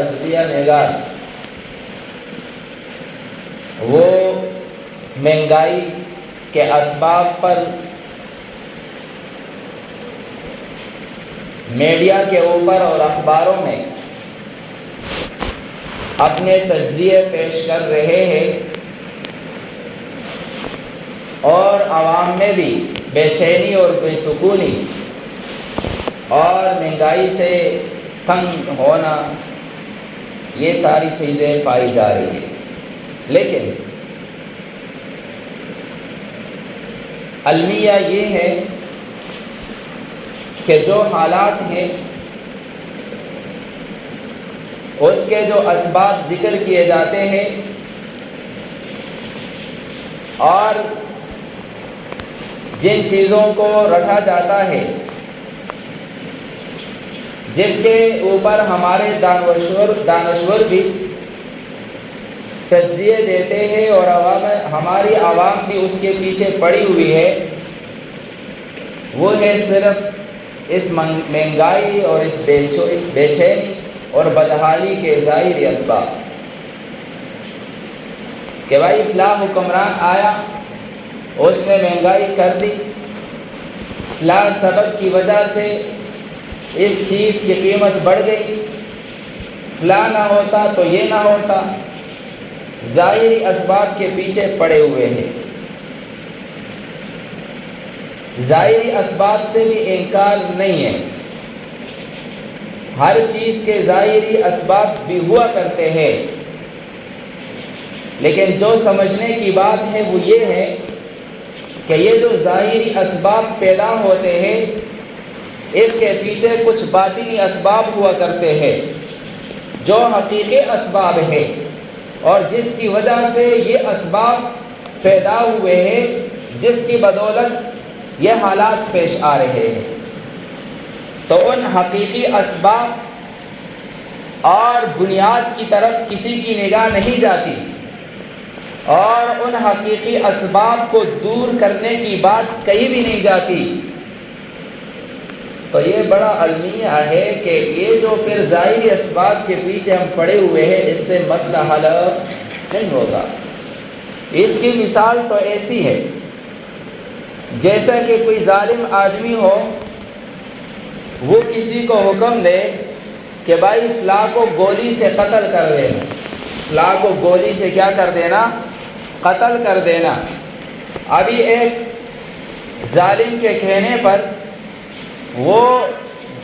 تجزیہ نگار وہ مہنگائی کے اسباب پر میڈیا کے اوپر اور اخباروں میں اپنے تجزیے پیش کر رہے ہیں اور عوام میں بھی بے چینی اور بے سکونی اور مہنگائی سے تنگ ہونا یہ ساری چیزیں پائی جا رہی ہیں. لیکن المیہ یہ ہے کہ جو حالات ہیں اس کے جو اسباب ذکر کیے جاتے ہیں اور جن چیزوں کو رکھا جاتا ہے جس کے اوپر ہمارے دانشور بھی تجزیے دیتے ہیں اور ہماری عوام بھی اس کے پیچھے پڑی ہوئی ہے، وہ ہے صرف اس مہنگائی اور اس بے چینی اور بدحالی کے ظاہری اسباب. کہ بھائی فلاں حکمران آیا، اس نے مہنگائی کر دی، فلاں سبب کی وجہ سے اس چیز کی قیمت بڑھ گئی، فلاں نہ ہوتا تو یہ نہ ہوتا. ظاہری اسباب کے پیچھے پڑے ہوئے ہیں. ظاہری اسباب سے بھی انکار نہیں ہے، ہر چیز کے ظاہری اسباب بھی ہوا کرتے ہیں، لیکن جو سمجھنے کی بات ہے وہ یہ ہے کہ یہ جو ظاہری اسباب پیدا ہوتے ہیں اس کے پیچھے کچھ باطنی اسباب ہوا کرتے ہیں جو حقیقی اسباب ہیں، اور جس کی وجہ سے یہ اسباب پیدا ہوئے ہیں، جس کی بدولت یہ حالات پیش آ رہے ہیں. تو ان حقیقی اسباب اور بنیاد کی طرف کسی کی نگاہ نہیں جاتی، اور ان حقیقی اسباب کو دور کرنے کی بات کہیں بھی نہیں جاتی. تو یہ بڑا المیہ ہے کہ یہ جو پھر ظاہری اسباب کے پیچھے ہم پڑے ہوئے ہیں اس سے مسئلہ حل نہیں ہوگا. اس کی مثال تو ایسی ہے جیسا کہ کوئی ظالم آدمی ہو، وہ کسی کو حکم دے کہ بھائی فلاں کو گولی سے قتل کر دینا، فلاں کو گولی سے کیا کر دینا؟ قتل کر دینا. ابھی ایک ظالم کے کہنے پر وہ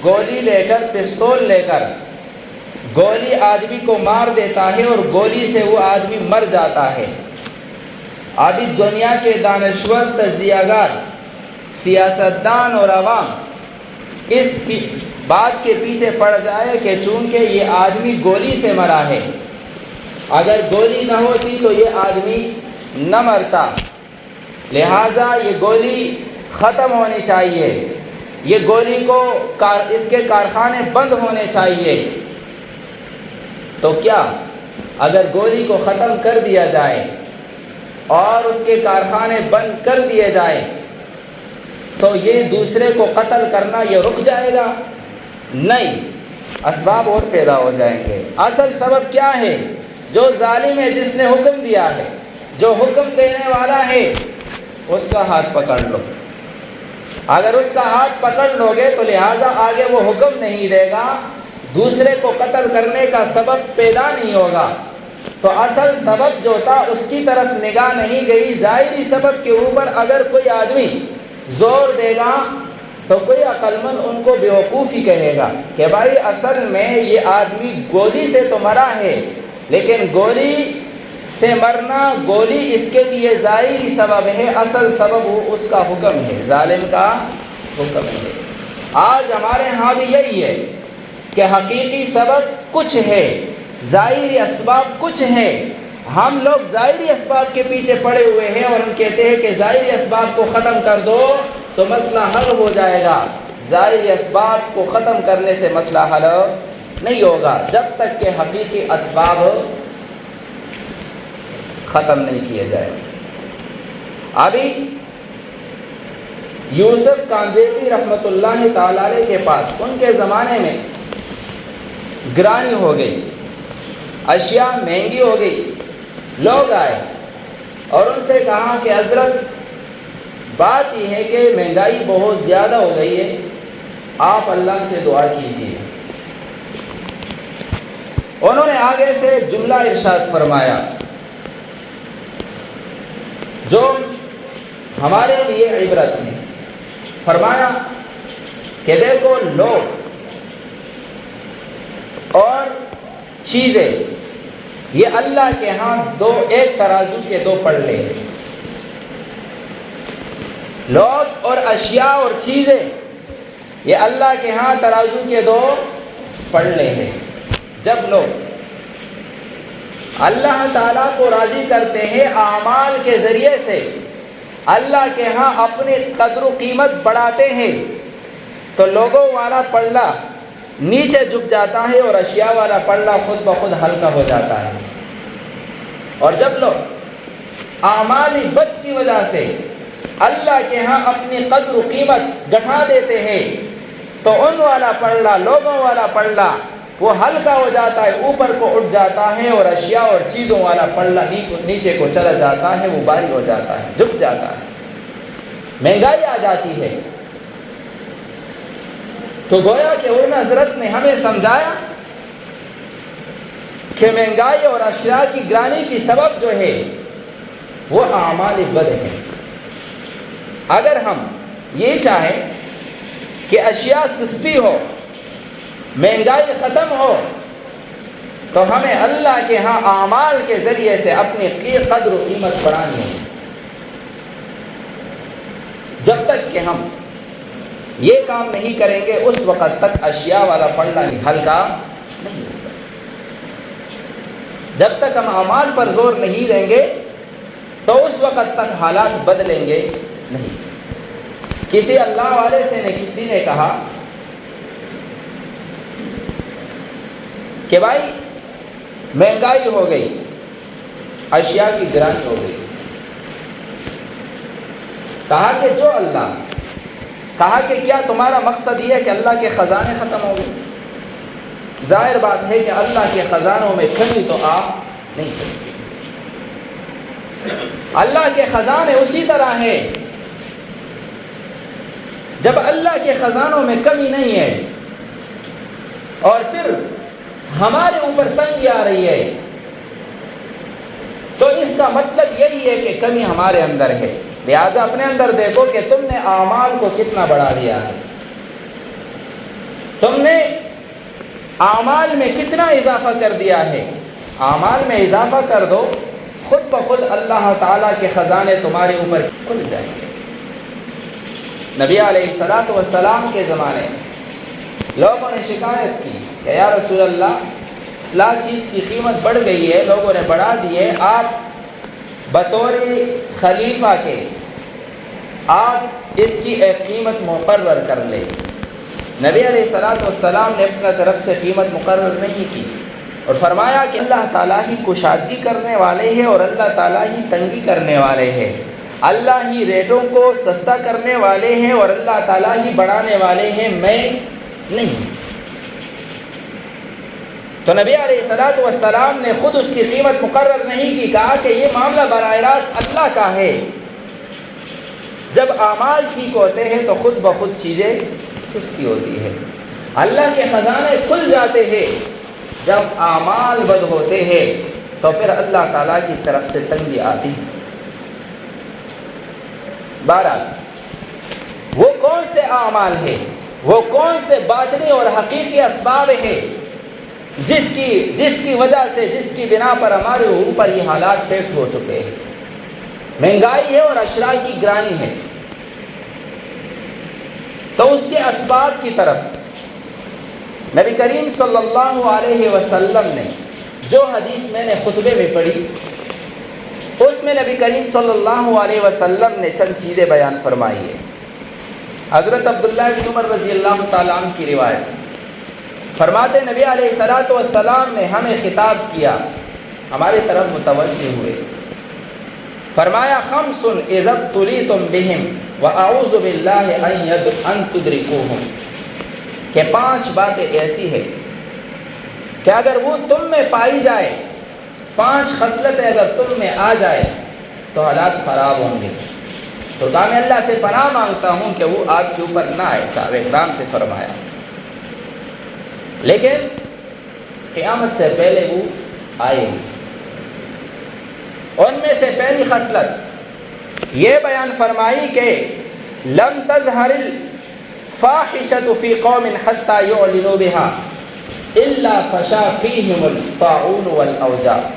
گولی لے کر، پستول لے کر گولی آدمی کو مار دیتا ہے اور گولی سے وہ آدمی مر جاتا ہے. ابھی دنیا کے دانشور، تجزیہ گار، سیاستدان اور عوام اس بات کے پیچھے پڑ جائے کہ چونکہ یہ آدمی گولی سے مرا ہے، اگر گولی نہ ہوتی تو یہ آدمی نہ مرتا، لہٰذا یہ گولی ختم ہونی چاہیے، یہ گولی کو اس کے کارخانے بند ہونے چاہیے. تو کیا اگر گولی کو ختم کر دیا جائے اور اس کے کارخانے بند کر دیے جائے تو یہ دوسرے کو قتل کرنا یہ رک جائے گا؟ نہیں، اسباب اور پیدا ہو جائیں گے. اصل سبب کیا ہے؟ جو ظالم ہے، جس نے حکم دیا ہے، جو حکم دینے والا ہے، اس کا ہاتھ پکڑ لو. اگر اس کا ہاتھ پکڑ لو گے تو لہٰذا آگے وہ حکم نہیں دے گا، دوسرے کو قتل کرنے کا سبب پیدا نہیں ہوگا. تو اصل سبب جو تھا اس کی طرف نگاہ نہیں گئی. ظاہری سبب کے اوپر اگر کوئی آدمی زور دے گا تو کوئی عقل مند ان کو بیوقوف ہی کہے گا کہ بھائی اصل میں یہ آدمی گولی سے تو مرا ہے، لیکن گولی سے مرنا، گولی اس کے لیے ظاہری سبب ہے، اصل سبب وہ اس کا حکم ہے، ظالم کا حکم ہے. آج ہمارے ہاں بھی یہی ہے کہ حقیقی سبب کچھ ہے، ظاہری اسباب کچھ ہیں. ہم لوگ ظاہری اسباب کے پیچھے پڑے ہوئے ہیں اور ہم کہتے ہیں کہ ظاہری اسباب کو ختم کر دو تو مسئلہ حل ہو جائے گا. ظاہری اسباب کو ختم کرنے سے مسئلہ حل نہیں ہوگا جب تک کہ حقیقی اسباب ختم نہیں کیے جائیں. ابھی یوسف کاندیوی رحمۃ اللہ تعالی علیہ کے پاس ان کے زمانے میں گرانی ہو گئی، اشیاء مہنگی ہو گئی. لوگ آئے اور ان سے کہا کہ حضرت بات یہ ہے کہ مہنگائی بہت زیادہ ہو گئی ہے، آپ اللہ سے دعا کیجیے. انہوں نے آگے سے جملہ ارشاد فرمایا جو ہمارے لیے عبرت ہے. فرمایا کہ دیکھو لوگ اور چیزیں یہ اللہ کے ہاں ایک ترازو کے دو پلڑے ہیں. لوگ اور اشیاء اور چیزیں یہ اللہ کے ہاں ترازو کے دو پلڑے ہیں. جب لوگ اللہ تعالیٰ کو راضی کرتے ہیں اعمال کے ذریعے سے، اللہ کے ہاں اپنی قدر و قیمت بڑھاتے ہیں، تو لوگوں والا پلڑا نیچے جھک جاتا ہے اور اشیاء والا پلڑا خود بخود ہلکا ہو جاتا ہے. اور جب لوگ اعمال بد کی وجہ سے اللہ کے ہاں اپنی قدر و قیمت گھٹا دیتے ہیں تو ان والا پلڑا، لوگوں والا پلڑا وہ ہلکا ہو جاتا ہے، اوپر کو اٹھ جاتا ہے، اور اشیاء اور چیزوں والا پلڑا نیچے کو چلا جاتا ہے، وہ بھاری ہو جاتا ہے، جھک جاتا ہے، مہنگائی آ جاتی ہے. تو گویا کہ ان حضرت نے ہمیں سمجھایا کہ مہنگائی اور اشیاء کی گرانی کی سبب جو ہے وہ اعمال بد ہیں. اگر ہم یہ چاہیں کہ اشیاء سستی ہو، مہنگائی ختم ہو، تو ہمیں اللہ کے ہاں اعمال کے ذریعے سے اپنی قدر و قیمت بڑھانی ہے. جب تک کہ ہم یہ کام نہیں کریں گے اس وقت تک اشیاء والا پلڑا ہلکا نہیں ہوگا. جب تک ہم اعمال پر زور نہیں دیں گے تو اس وقت تک حالات بدلیں گے نہیں. کسی اللہ والے سے کسی نے کہا کہ بھائی مہنگائی ہو گئی، اشیاء کی گرانی ہو گئی. کہا کہ جو اللہ، کہا کہ کیا تمہارا مقصد یہ ہے کہ اللہ کے خزانے ختم ہو گئے؟ ظاہر بات ہے کہ اللہ کے خزانوں میں کمی تو آ نہیں سکتی. اللہ کے خزانے اسی طرح ہیں. جب اللہ کے خزانوں میں کمی نہیں ہے اور پھر ہمارے اوپر تنگی آ رہی ہے تو اس کا مطلب یہی ہے کہ کمی ہمارے اندر ہے. لہٰذا اپنے اندر دیکھو کہ تم نے اعمال کو کتنا بڑھا دیا ہے، تم نے اعمال میں کتنا اضافہ کر دیا ہے. اعمال میں اضافہ کر دو، خود بخود اللہ تعالیٰ کے خزانے تمہارے اوپر کھل جائیں گے. نبی علیہ الصلاۃ والسلام کے زمانے لوگوں نے شکایت کی کہ یا رسول اللہ فلاں چیز کی قیمت بڑھ گئی ہے، لوگوں نے بڑھا دی ہے، آپ بطور خلیفہ کے آپ اس کی ایک قیمت مقرر کر لیں. نبی علیہ الصلاۃ والسلام نے اپنا طرف سے قیمت مقرر نہیں کی اور فرمایا کہ اللہ تعالیٰ ہی کشادگی کرنے والے ہیں اور اللہ تعالیٰ ہی تنگی کرنے والے ہیں. اللہ ہی ریٹوں کو سستا کرنے والے ہیں اور اللہ تعالیٰ ہی بڑھانے والے ہیں، میں نہیں. تو نبی علیہ الصلاۃ والسلام نے خود اس کی قیمت مقرر نہیں کی، کہا کہ یہ معاملہ براہ راست اللہ کا ہے. جب اعمال ٹھیک ہوتے ہیں تو خود بخود چیزیں سستی ہوتی ہے. اللہ کے خزانے کھل جاتے ہیں. جب اعمال بد ہوتے ہیں تو پھر اللہ تعالیٰ کی طرف سے تنگی آتی ہے. بہرحال وہ کون سے اعمال ہیں، وہ کون سے باطنی اور حقیقی اسباب ہیں جس کی وجہ سے، جس کی بنا پر ہمارے اوپر یہ حالات پیش ہو چکے ہیں. مہنگائی ہے اور اشیاء کی گرانی ہے. تو اس کے اسباب کی طرف نبی کریم صلی اللہ علیہ وسلم نے جو حدیث میں نے خطبے میں پڑھی اس میں نبی کریم صلی اللہ علیہ وسلم نے چند چیزیں بیان فرمائی ہے. حضرت عبداللہ بن عمر رضی اللہ تعالیٰ عنہ کی روایت فرماتے نبی علیہ الصلاۃ والسلام نے ہمیں خطاب کیا، ہمارے طرف متوجہ ہوئے، فرمایا خمس اذا ابتلیتم بہم واعوذ باللہ ان تدرکوہم، کہ 5 باتیں ایسی ہیں کہ اگر وہ تم میں پائی جائے، 5 خصلتیں اگر تم میں آ جائے تو حالات خراب ہوں گے۔ تو کہا میں اللہ سے پناہ مانگتا ہوں کہ وہ آپ کے اوپر نہ آئے، صحابہ اکرام سے فرمایا۔ لیکن قیامت سے پہلے وہ آئے گی۔ ان میں سے پہلی خصلت یہ بیان فرمائی کہ لم تظہر الفاحشۃ فی قوم حتی یعلنوا بها الا فشا فیہم الطاعون والاوجاع۔